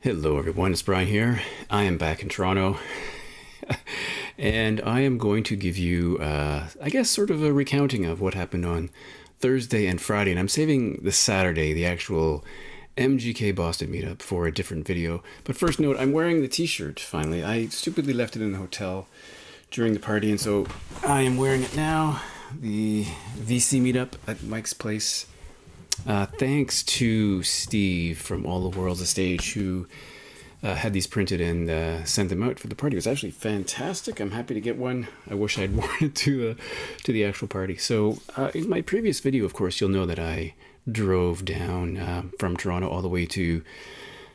Hello, everyone. It's Brian here. I am back in Toronto, and I am going to give you, I guess, sort of a recounting of what happened on Thursday and Friday. And I'm saving the Saturday, the actual MGK Boston meetup, for a different video. But first note, I'm wearing the T-shirt. Finally, I stupidly left it in the hotel during the party, and so I am wearing it now. The VC meetup at Mike's place. Thanks to Steve from All the World's a Stage, who had these printed and sent them out for the party. It was actually fantastic. I'm happy to get one. I wish I'd worn it to the actual party. So in my previous video, of course, you'll know that I drove down from Toronto all the way to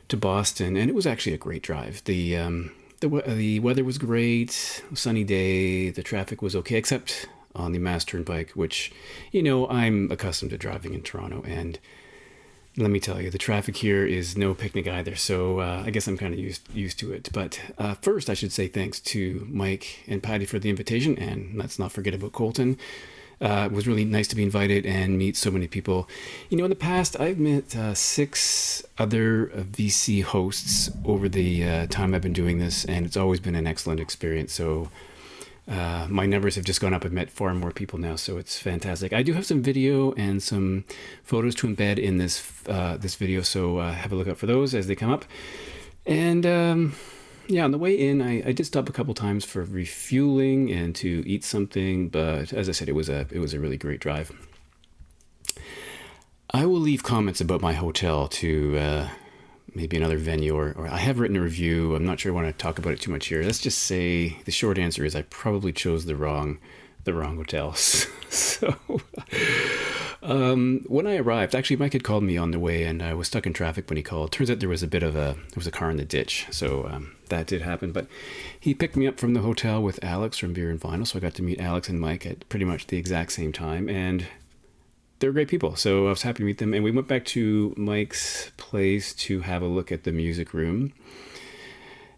Boston, and it was actually a great drive. The weather was great, sunny day. The traffic was okay, except on the Mass Turnpike, which, I'm accustomed to driving in Toronto, and let me tell you, the traffic here is no picnic either, so I guess I'm kind of used to it. But first, I should say thanks to Mike and Patty for the invitation, and let's not forget about Colton. It was really nice to be invited and meet so many people. In the past, I've met 6 other VC hosts over the time I've been doing this, and it's always been an excellent experience, so my numbers have just gone up. I've met far more people now, so it's fantastic. I do have some video and some photos to embed in this video, so have a look out for those as they come up. And on the way in, I did stop a couple times for refueling and to eat something, but as I said, it was a really great drive. I will leave comments about my hotel to maybe another venue, or I have written a review. I'm not sure I want to talk about it too much here. Let's just say the short answer is I probably chose the wrong hotels. So when I arrived, actually Mike had called me on the way, and I was stuck in traffic when he called. Turns out there was a car in the ditch, so that did happen. But he picked me up from the hotel with Alex from Beer and Vinyl, so I got to meet Alex and Mike at pretty much the exact same time, and they're great people, so I was happy to meet them. And we went back to Mike's place to have a look at the music room.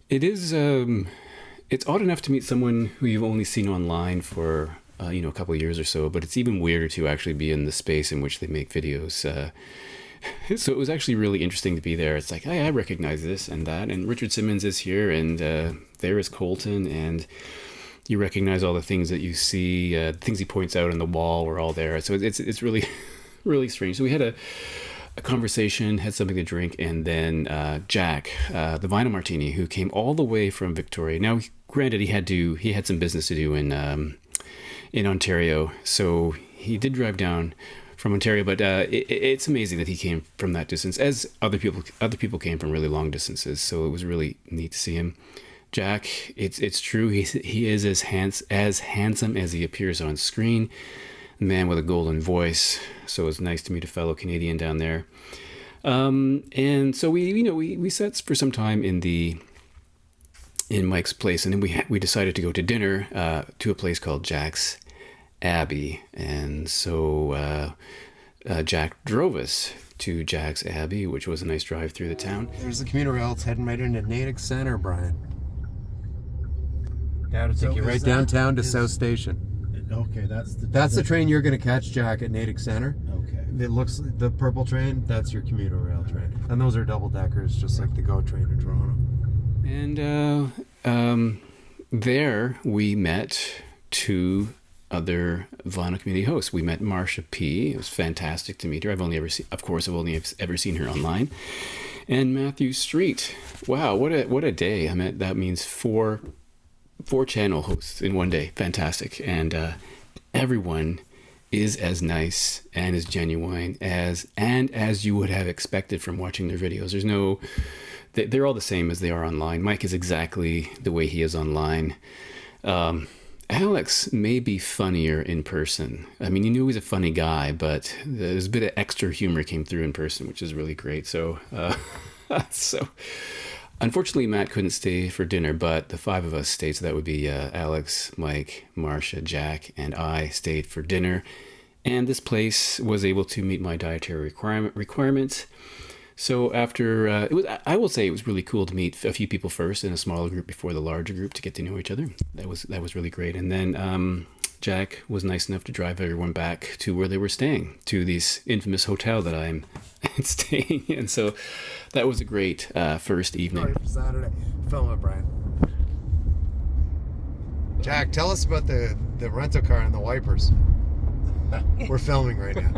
It is, it's odd enough to meet someone who you've only seen online for, a couple of years or so, but it's even weirder to actually be in the space in which they make videos. So it was actually really interesting to be there. It's like, hey, I recognize this and that, and Richard Simmons is here, and there is Colton, and you recognize all the things that you see, things he points out on the wall were all there. So it's really, really strange. So we had a conversation, had something to drink, and then Jack, the Vinyl Martini, who came all the way from Victoria. Now, granted, he had some business to do in Ontario, so he did drive down from Ontario. But it's amazing that he came from that distance, as other people came from really long distances. So it was really neat to see him. Jack, it's true. He is as handsome as he appears on screen. A man with a golden voice. So it's nice to meet a fellow Canadian down there. And so we sat for some time in Mike's place, and then we decided to go to dinner to a place called Jack's Abbey. And so Jack drove us to Jack's Abbey, which was a nice drive through the town. There's the commuter rail. It's heading right into Natick Center, Brian. That'll take you right downtown to South Station. Okay, that's the train you're going to catch, Jack, at Natick Center. Okay. It looks, the purple train, that's your commuter rail train. And those are double deckers, just like the GO train in Toronto. And there we met 2 other vinyl community hosts. We met Marsha P. It was fantastic to meet her. I've only ever seen her online. And Matthew Street. Wow, what a day. I mean, that means 4 channel hosts in one day. Fantastic. And everyone is as nice and as genuine as you would have expected from watching their videos. They're all the same as they are online. Mike is exactly the way he is online. Alex may be funnier in person. I mean, you knew he was a funny guy, but there's a bit of extra humor came through in person, which is really great. So unfortunately, Matt couldn't stay for dinner, but the 5 of us stayed. So that would be Alex, Mike, Marsha, Jack, and I stayed for dinner. And this place was able to meet my dietary requirements. So after, I will say it was really cool to meet a few people first in a smaller group before the larger group to get to know each other. That was really great. And then Jack was nice enough to drive everyone back to where they were staying, to this infamous hotel that I'm staying in. So that was a great first evening. Sorry for Saturday. Film it, Brian. Jack, tell us about the rental car and the wipers. We're filming right now.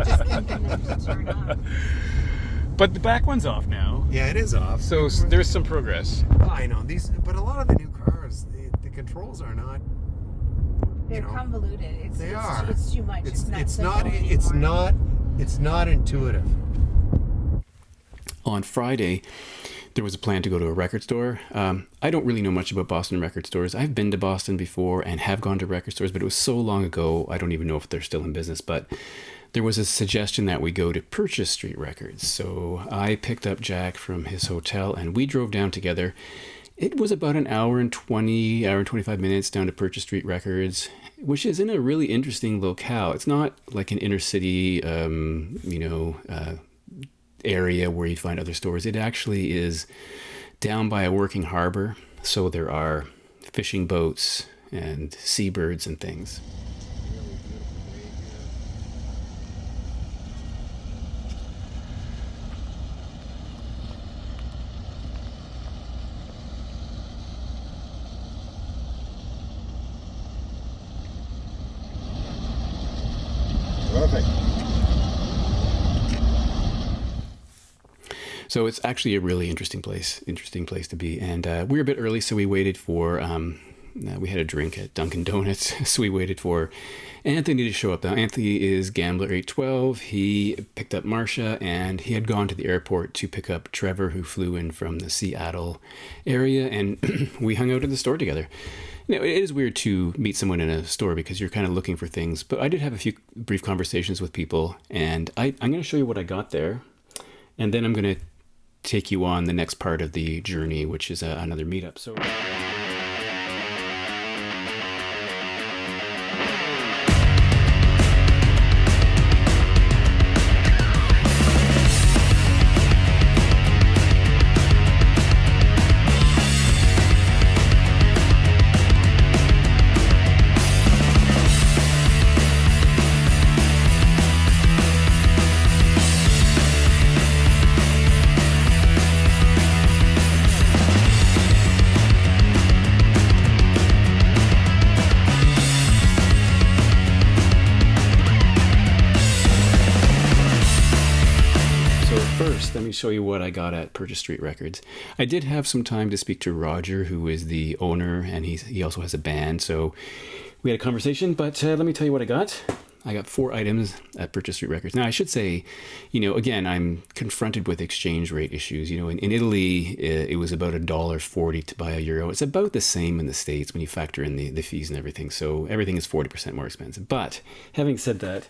Just getting them to turn on. But the back one's off now. Yeah, it is off. So there's some progress. I know but a lot of the new cars, the controls are not. They're convoluted. It's too much. It's not intuitive. On Friday, there was a plan to go to a record store. I don't really know much about Boston record stores. I've been to Boston before and have gone to record stores, but it was so long ago, I don't even know if they're still in business. But there was a suggestion that we go to Purchase Street Records. So I picked up Jack from his hotel and we drove down together. It was about an hour and 25 minutes down to Purchase Street Records, which is in a really interesting locale. It's not like an inner city, area where you find other stores. It actually is down by a working harbor, so there are fishing boats and seabirds and things. Perfect. So it's actually a really interesting place to be. And we were a bit early, so we waited for, we had a drink at Dunkin' Donuts, so we waited for Anthony to show up. Now, Anthony is Gambler 812. He picked up Marcia, and he had gone to the airport to pick up Trevor, who flew in from the Seattle area, and we hung out at the store together. You know, it is weird to meet someone in a store because you're kind of looking for things, but I did have a few brief conversations with people, and I'm going to show you what I got there, and then I'm going to take you on the next part of the journey, which is another meetup. So first, let me show you what I got at Purchase Street Records. I did have some time to speak to Roger, who is the owner, and he also has a band, so we had a conversation, but let me tell you what I got. I got 4 items at Purchase Street Records. Now, I should say, again, I'm confronted with exchange rate issues. In Italy, it was about $1.40 to buy a euro. It's about the same in the States when you factor in the fees and everything, so everything is 40% more expensive. But having said that,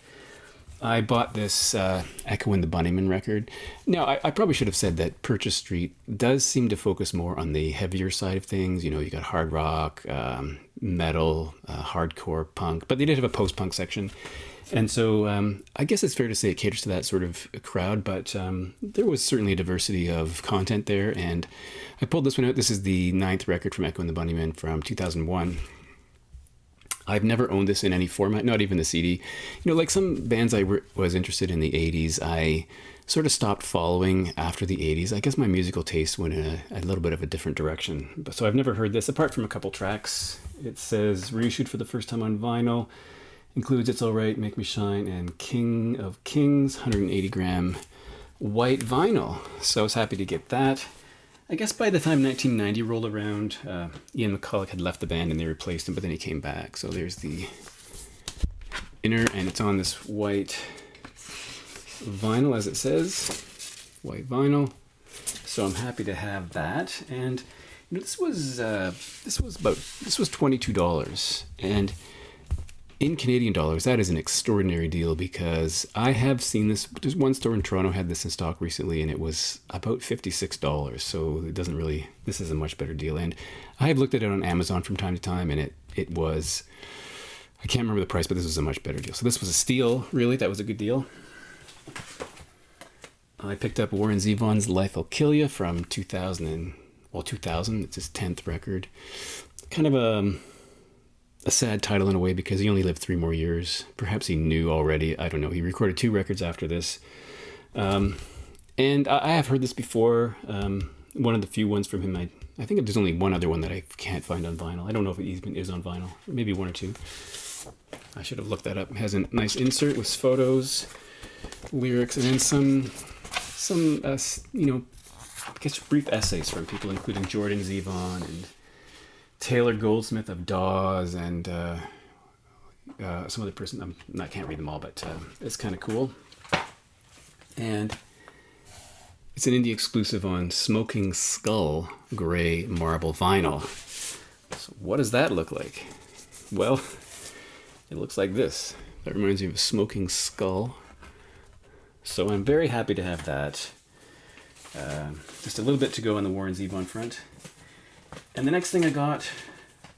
I bought this Echo and the Bunnymen record. Now, I probably should have said that Purchase Street does seem to focus more on the heavier side of things. You got hard rock, metal, hardcore, punk, but they did have a post-punk section. And so I guess it's fair to say it caters to that sort of crowd, but there was certainly a diversity of content there. And I pulled this one out. This is the 9th record from Echo and the Bunnymen from 2001. I've never owned this in any format, not even the CD. Like some bands I was interested in the 80s, I sort of stopped following after the 80s. I guess my musical taste went in a little bit of a different direction. So I've never heard this, apart from a couple tracks. It says, reissued for the first time on vinyl, includes It's Alright, Make Me Shine, and King of Kings, 180 gram white vinyl. So I was happy to get that. I guess by the time 1990 rolled around, Ian McCulloch had left the band and they replaced him, but then he came back. So there's the inner, and it's on this white vinyl, as it says, white vinyl. So I'm happy to have that. And this was $22, and in Canadian dollars, that is an extraordinary deal because I have seen this. There's one store in Toronto had this in stock recently, and it was about $56. So it doesn't really. This is a much better deal, and I have looked at it on Amazon from time to time, and it was. I can't remember the price, but this was a much better deal. So this was a steal, really. That was a good deal. I picked up Warren Zevon's Life Will Kill Ya from 2000. It's his 10th record. Kind of a a sad title in a way because he only lived 3 more years. Perhaps he knew already. I don't know. He recorded 2 records after this. And I have heard this before. One of the few ones from him, I think there's only one other one that I can't find on vinyl. I don't know if it even is on vinyl. Maybe 1 or 2. I should have looked that up. It has a nice insert with photos, lyrics, and then some I guess brief essays from people, including Jordan Zevon and Taylor Goldsmith of Dawes and some other person. I can't read them all, but it's kind of cool. And it's an indie exclusive on Smoking Skull gray marble vinyl. So what does that look like? Well, it looks like this. That reminds me of Smoking Skull. So I'm very happy to have that. Just a little bit to go on the Warren Zevon front. And the next thing I got,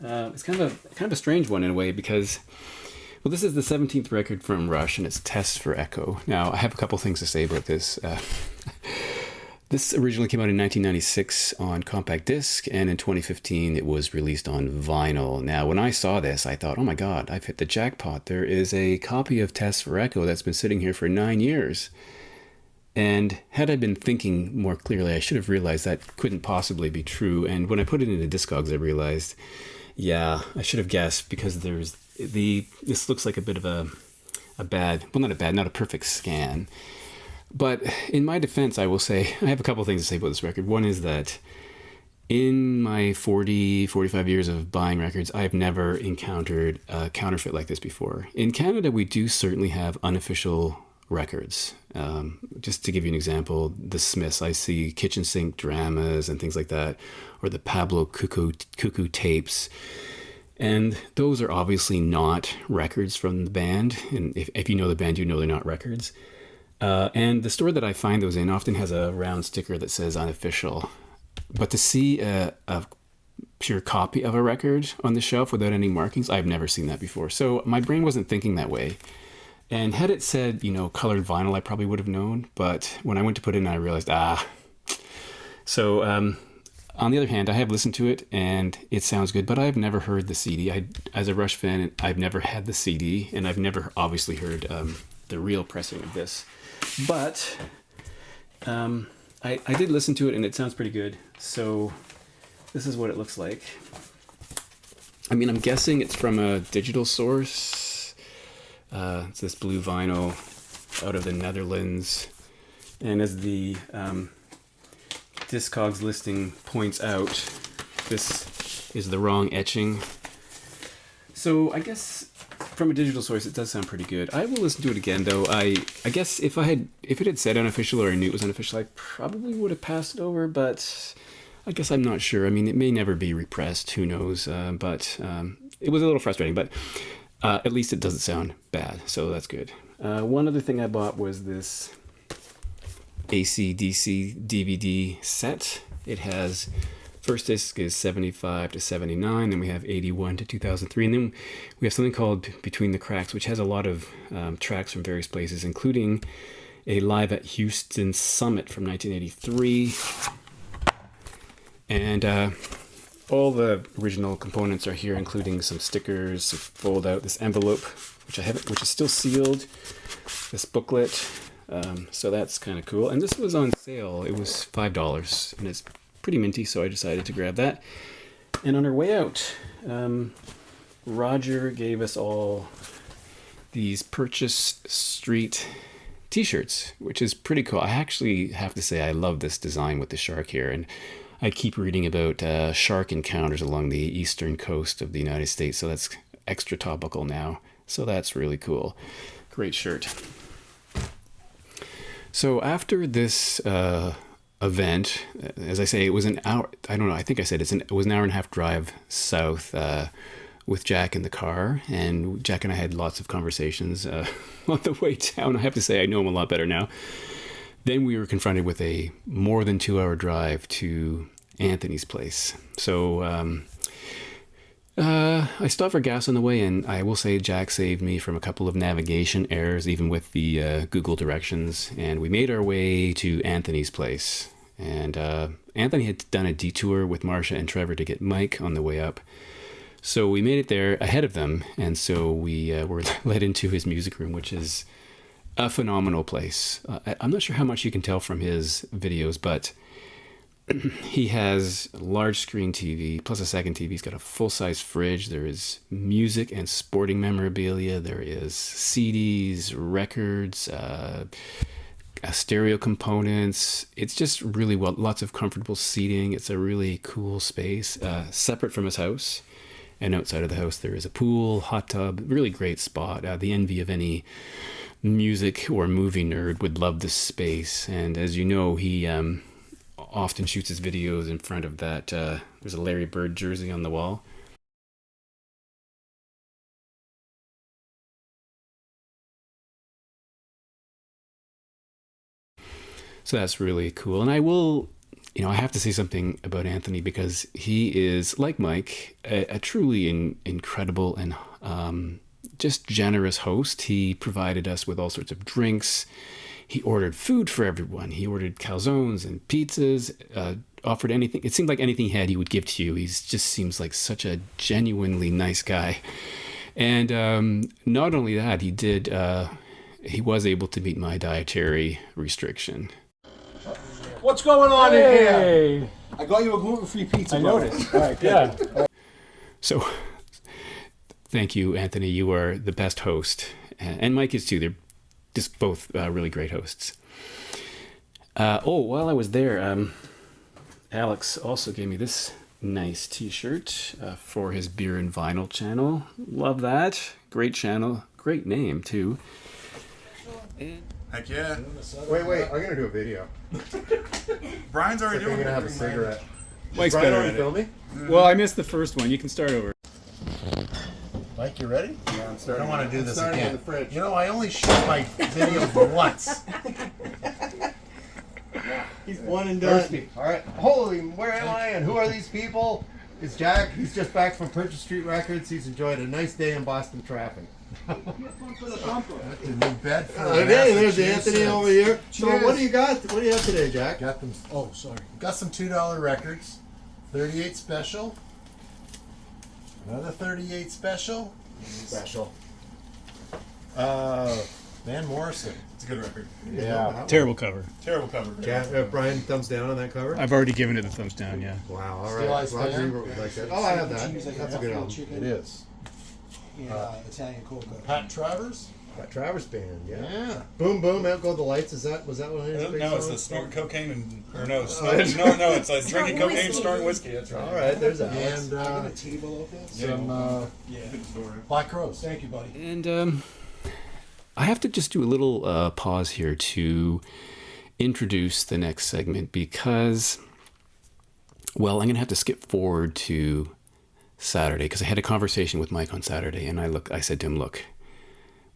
it's kind of a strange one in a way because, well, this is the 17th record from Rush and it's Test for Echo. Now, I have a couple things to say about this. This originally came out in 1996 on compact disc, and in 2015 it was released on vinyl. Now, when I saw this, I thought, oh my god, I've hit the jackpot. There is a copy of Test for Echo that's been sitting here for 9 years. And had I been thinking more clearly, I should have realized that couldn't possibly be true. And when I put it into Discogs, I realized, yeah, I should have guessed because this looks like a bit of a bad, well, not a perfect scan. But in my defense, I will say, I have a couple of things to say about this record. One is that in my 45 years of buying records, I've never encountered a counterfeit like this before. In Canada, we do certainly have unofficial records. Just to give you an example, the Smiths, I see kitchen sink dramas and things like that, or the Pablo Cuckoo tapes. And those are obviously not records from the band. And if you know the band, you know they're not records. And the store that I find those in often has a round sticker that says unofficial. But to see a pure copy of a record on the shelf without any markings, I've never seen that before. So my brain wasn't thinking that way. And had it said, colored vinyl, I probably would have known. But when I went to put it in, I realized, So on the other hand, I have listened to it and it sounds good, but I've never heard the CD. As a Rush fan, I've never had the CD, and I've never obviously heard the real pressing of this. But I did listen to it and it sounds pretty good. So this is what it looks like. I mean, I'm guessing it's from a digital source. It's this blue vinyl out of the Netherlands. And as the Discogs listing points out, this is the wrong etching. So I guess from a digital source, it does sound pretty good. I will listen to it again, though. I guess if it had said unofficial or I knew it was unofficial, I probably would have passed it over, but I guess I'm not sure. I mean, it may never be repressed. Who knows? But it was a little frustrating, but at least it doesn't sound bad, so that's good. One other thing I bought was this AC/DC DVD set. It has, first disc is 75 to 79, then we have 81 to 2003, and then we have something called Between the Cracks, which has a lot of tracks from various places, including a Live at Houston Summit from 1983. And all the original components are here, including some stickers, a fold out, this envelope, which is still sealed, this booklet. So that's kind of cool. And this was on sale. It was $5, and it's pretty minty, so I decided to grab that. And on our way out, Roger gave us all these Purchase Street t-shirts, which is pretty cool. I actually have to say I love this design with the shark here, and I keep reading about shark encounters along the eastern coast of the United States, so that's extra topical now. So that's really cool. Great shirt. So after this event, as I say, it was an hour. I don't know. I think I said it was an hour and a half drive south with Jack in the car, and Jack and I had lots of conversations on the way down. I have to say, I know him a lot better now. Then we were confronted with a more than 2-hour drive to Anthony's place. So I stopped for gas on the way, and I will say Jack saved me from a couple of navigation errors, even with the Google directions. And we made our way to Anthony's place. And Anthony had done a detour with Marcia and Trevor to get Mike on the way up. So we made it there ahead of them, and so we were led into his music room, which is a phenomenal place. I'm not sure how much you can tell from his videos, but he has a large screen TV plus a second TV. He's got a full-size fridge. There is music and sporting memorabilia. There is CDs, records, stereo components. It's just really well, lots of comfortable seating. It's a really cool space, separate from his house. And outside of the house, there is a pool, hot tub, really great spot. The envy of any music or movie nerd would love this space. And as you know, he often shoots his videos in front of that. There's a Larry Bird jersey on the wall. So that's really cool. And I will, I have to say something about Anthony because he is, like Mike, a truly incredible and just generous host. He provided us with all sorts of drinks. He ordered food for everyone. He ordered calzones and pizzas, offered anything. It seemed like anything he had, he would give to you. He just seems like such a genuinely nice guy. And not only that, he was able to meet my dietary restriction. What's going on in here? I got you a gluten-free pizza. I noticed. All right, yeah. So, thank you, Anthony. You are the best host, and Mike is too. They're just both really great hosts. While I was there, Alex also gave me this nice T-shirt for his Beer and Vinyl channel. Love that. Great channel. Great name too. Heck yeah. Wait, I'm gonna do a video. Brian's already I'm doing gonna it. have a cigarette. Mike's Brian better already at it. filming? Well, I missed the first one. You can start over. Mike, you ready? Yeah, I'm I starting. don't want to do this starting in again. the fridge. You know, I only shoot my videos once. He's one and done. All right. Holy, where am I? And who are these people? It's Jack. He's just back from Purchase Street Records. He's enjoyed a nice day in Boston traffic. In New Bedford, Okay, there's Massachusetts. Anthony over here. So Cheers. what do you got? What do you have today, Jack? Got them. Oh, sorry. Got some $2 records. 38 special. Another 38 special. Special. Van Morrison. It's a good record. Yeah. Terrible cover. Terrible cover. Brian, thumbs down on that cover. I've already given it the thumbs down, yeah. Wow. All Steel right. Eyes Roger Fan. Ebert would like that. Oh, I have that. That's a good album. It is. Italian cocoa. Pat Travers. Got Travers Band. Yeah. Yeah. Boom Boom. Out Go the Lights. Was that one of his big No, it's the songs? snorting cocaine it's like drinking cocaine, snorting whiskey. That's right. All right. There's Alex. And table of this. some Black Rose. Thank you, buddy. And I have to just do a little pause here to introduce the next segment because, well, I'm going to have to skip forward to Saturday because I had a conversation with Mike on Saturday, and I said to him, look,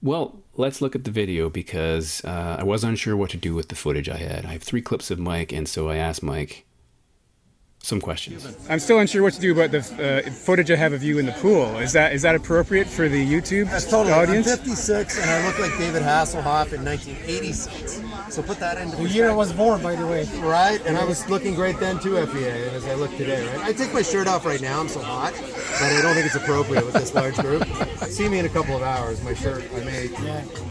well, let's look at the video because I was unsure what to do with the footage I had. I have 3 clips of Mike, and so I asked Mike some questions. I'm still unsure what to do about the footage I have of you in the pool. Is that appropriate for the YouTube audience? I'm 56 and I look like David Hasselhoff in 1986. So put that into The year I was born, by the way. right? And I was looking great then too, FEA, and as I look today, right? I take my shirt off right now, I'm so hot, but I don't think it's appropriate with this large group. See me in a couple of hours, my shirt,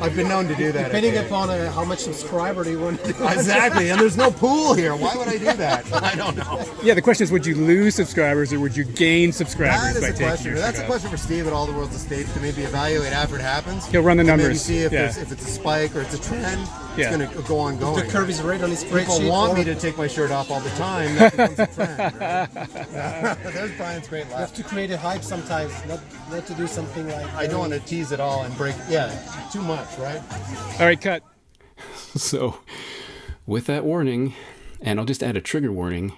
I've been known to do that. Depending FEA. upon how much subscriber do you want to do. Exactly, and there's no pool here. Why would I do that? I don't know. Yeah, the question is, would you lose subscribers or would you gain subscribers That is by a taking question. your That's a shirt off? question for Steve at All the World's Estates to maybe evaluate after it happens. He'll run the To maybe numbers. see if, Yeah. if it's a spike or it's a trend. Yeah. It's going to go on going. The curve is right on his People spreadsheet. want or me to take my shirt off all the time. That becomes a trend. Right? There's Brian's great You have laugh. to create a hype sometimes, not to do something like. I don't want to tease it all and break. Yeah, too much, right? All right, cut. So, with that warning, and I'll just add a trigger warning,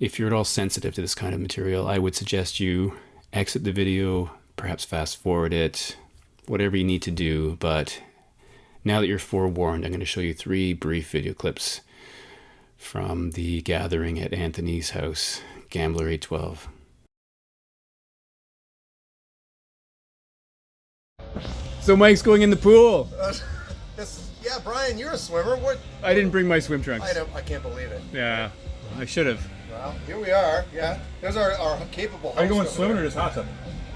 if you're at all sensitive to this kind of material, I would suggest you exit the video, perhaps fast forward it, whatever you need to do. But now that you're forewarned, I'm going to show you 3 brief video clips from the gathering at Anthony's house, Gambler 812. So Mike's going in the pool. Yeah, Brian, you're a swimmer. What? I didn't bring my swim trunks. I can't believe it. Yeah, I should have. Well, here we are. Yeah, there's our capable. Are you going host over swimming or there. just hot tub?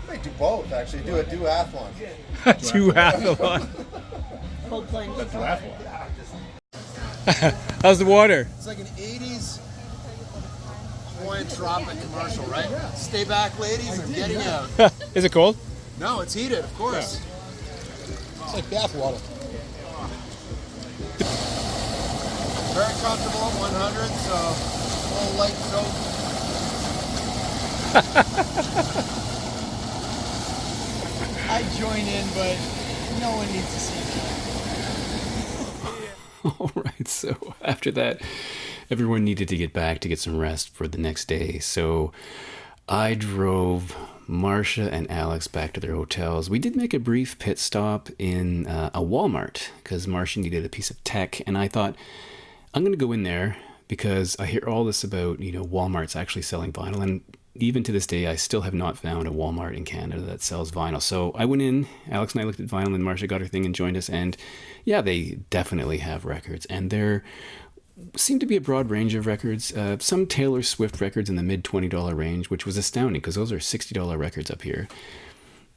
I might do both actually. Do a duathlon. Duathlon. Full plunge. How's the water? It's like an 80s Hawaiian Tropic commercial, right? Stay back, ladies. I'm getting out. Is it cold? No, it's heated, of course. It's like bath water. Very comfortable at 100, so a little light soap. I join in, but no one needs to see me. All right, so after that, everyone needed to get back to get some rest for the next day. So I drove Marcia and Alex back to their hotels. We did make a brief pit stop in a Walmart because Marcia needed a piece of tech, and I thought, I'm going to go in there because I hear all this about, Walmart's actually selling vinyl, and even to this day, I still have not found a Walmart in Canada that sells vinyl. So I went in, Alex and I looked at vinyl, and Marcia got her thing and joined us. And yeah, they definitely have records. And there seemed to be a broad range of records. Some Taylor Swift records in the mid $20 range, which was astounding because those are $60 records up here.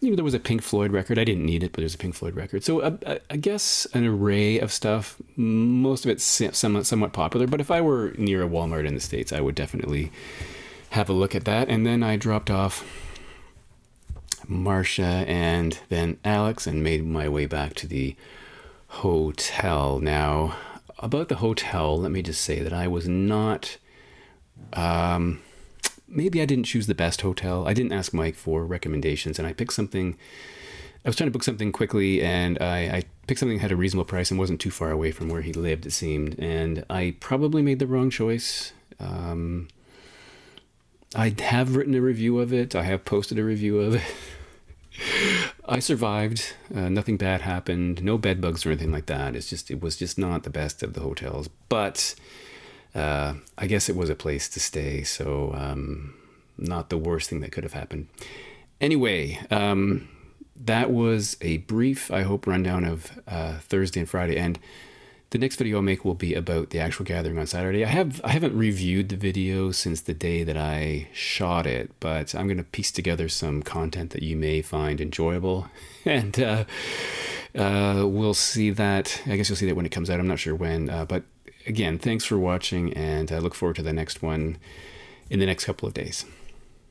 There was a Pink Floyd record. I didn't need it, but there's a Pink Floyd record. So I guess an array of stuff, most of it's somewhat popular. But if I were near a Walmart in the States, I would definitely have a look at that. And then I dropped off Marcia and then Alex and made my way back to the hotel. Now, about the hotel, let me just say that I was not... maybe I didn't choose the best hotel. I didn't ask Mike for recommendations, and I picked something... I was trying to book something quickly, and I picked something that had a reasonable price and wasn't too far away from where he lived, it seemed. And I probably made the wrong choice. I have written a review of it. I have posted a review of it. I survived. Nothing bad happened. No bed bugs or anything like that. It was just not the best of the hotels. But I guess it was a place to stay, so not the worst thing that could have happened. Anyway, that was a brief, I hope, rundown of Thursday and Friday. And the next video I'll make will be about the actual gathering on Saturday. I haven't reviewed the video since the day that I shot it, but I'm going to piece together some content that you may find enjoyable. And we'll see that. I guess you'll see that when it comes out. I'm not sure when. But again, thanks for watching, and I look forward to the next one in the next couple of days.